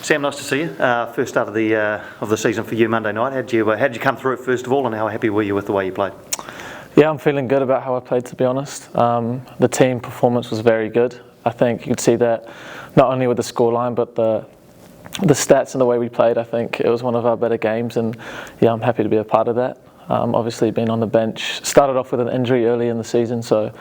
Sam, nice to see you. First start of the season for you Monday night. How'd you come through it first of all, and how happy were you with the way you played? Yeah, I'm feeling good about how I played, to be honest. The team performance was very good. I think you could see that not only with the scoreline, but the stats and the way we played. I think it was one of our better games, and yeah, I'm happy to be a part of that. Obviously, being on the bench, started off with an injury early in the season, so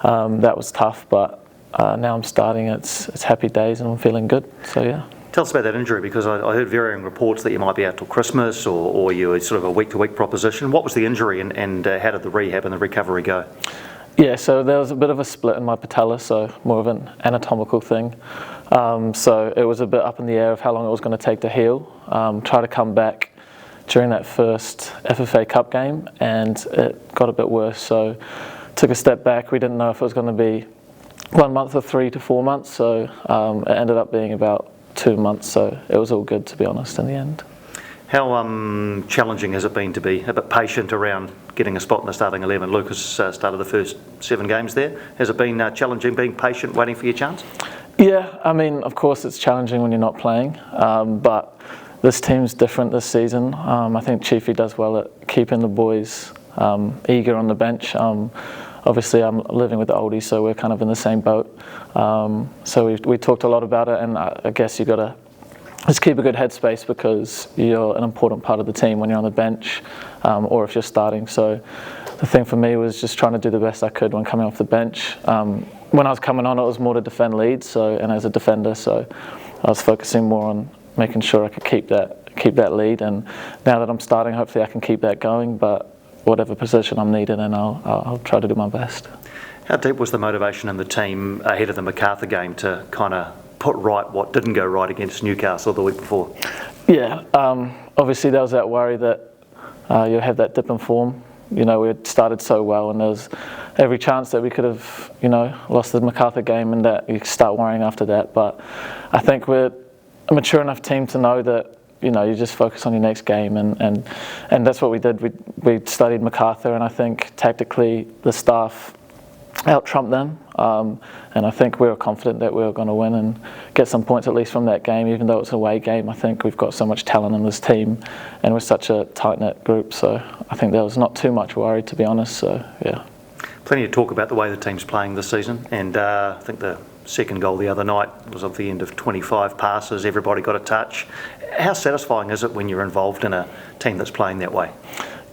that was tough. But now I'm starting. It's happy days, and I'm feeling good. So yeah. Tell us about that injury, because I heard varying reports that you might be out till Christmas, or you were sort of a week-to-week proposition. What was the injury, and how did the rehab and the recovery go? Yeah, so there was a bit of a split in my patella, so more of an anatomical thing. So it was a bit up in the air of how long it was going to take to heal. Try to come back during that first FFA Cup game, and it got a bit worse. So took a step back. We didn't know if it was going to be 1 month or 3 to 4 months. So it ended up being about 2 months. So it was all good, to be honest, in the end. How challenging has it been to be a bit patient around getting a spot in the starting 11? Lucas started the first 7 games there. Has it been challenging being patient, waiting for your chance? Yeah, I mean, of course it's challenging when you're not playing, but this team's different this season. I think Chiefy does well at keeping the boys eager on the bench. Obviously, I'm living with the oldies, so we're kind of in the same boat. So we talked a lot about it, and I guess you got to just keep a good headspace, because you're an important part of the team when you're on the bench, or if you're starting. So the thing for me was just trying to do the best I could when coming off the bench. When I was coming on, it was more to defend leads, and as a defender, so I was focusing more on making sure I could keep that lead. And now that I'm starting, hopefully I can keep that going. But whatever position I'm needed in, I'll try to do my best. How deep was the motivation in the team ahead of the Macarthur game to kind of put right what didn't go right against Newcastle the week before? Yeah, obviously there was that worry that you'll have that dip in form. You know, we had started so well, and there was every chance that we could have, lost the Macarthur game, and that you start worrying after that. But I think we're a mature enough team to know that, you just focus on your next game, and that's what we did. We studied Macarthur, and I think tactically the staff out-trumped them, and I think we were confident that we were going to win and get some points at least from that game, even though it's an away game. I think we've got so much talent in this team, and we're such a tight-knit group, so I think there was not too much worry, to be honest. So yeah. Plenty of talk about the way the team's playing this season, and I think the second goal the other night was at the end of 25 passes, everybody got a touch. How satisfying is it when you're involved in a team that's playing that way?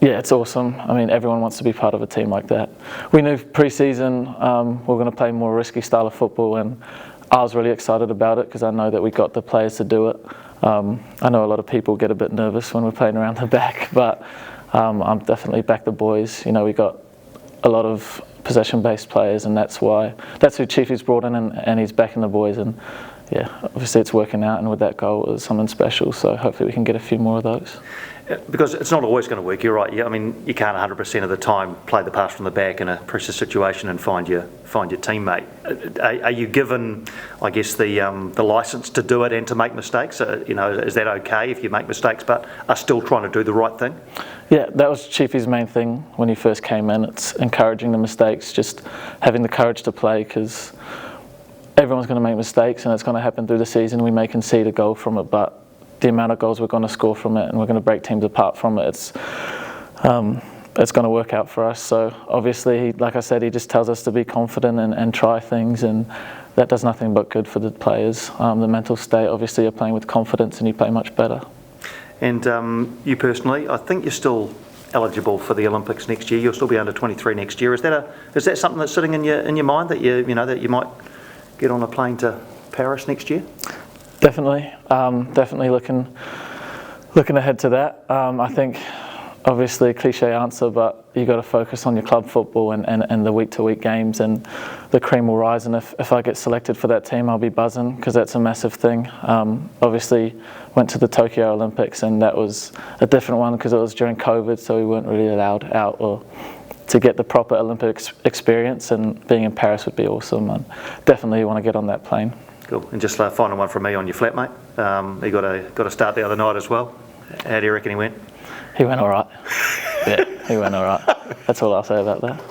Yeah, it's awesome. I mean, everyone wants to be part of a team like that. We knew pre-season we're going to play more risky style of football, and I was really excited about it because I know that we got the players to do it. I know a lot of people get a bit nervous when we're playing around the back, but I'm definitely back the boys. We got a lot of possession-based players, and that's who Chiefy's brought in, and he's backing the boys. And yeah, obviously it's working out, and with that goal it was something special. So hopefully we can get a few more of those. Because it's not always going to work, you're right. Yeah, I mean, you can't 100% of the time play the pass from the back in a pressure situation and find your teammate. Are you given, I guess, the licence to do it and to make mistakes? Is that okay if you make mistakes but are still trying to do the right thing? Yeah, that was Chiefy's main thing when he first came in. It's encouraging the mistakes, just having the courage to play, because everyone's going to make mistakes, and it's going to happen through the season. We may concede a goal from it, but the amount of goals we're going to score from it, and we're going to break teams apart from it, it's going to work out for us. So obviously, like I said, he just tells us to be confident and try things, and that does nothing but good for the players. The mental state, obviously you're playing with confidence and you play much better. And you personally, I think you're still eligible for the Olympics next year. You'll still be under 23 next year. Is that something that's sitting in your mind, that you might get on a plane to Paris next year? Definitely, definitely looking ahead to that. I think, obviously, a cliche answer, but you got to focus on your club football and the week-to-week games, and the cream will rise. And if I get selected for that team, I'll be buzzing, because that's a massive thing. Obviously, went to the Tokyo Olympics, and that was a different one because it was during COVID, so we weren't really allowed out or to get the proper Olympic experience. And being in Paris would be awesome, and definitely want to get on that plane. Cool. And just a final one from me on your flatmate. He got a start the other night as well. How do you reckon he went? He went all right. Yeah, he went all right. That's all I'll say about that.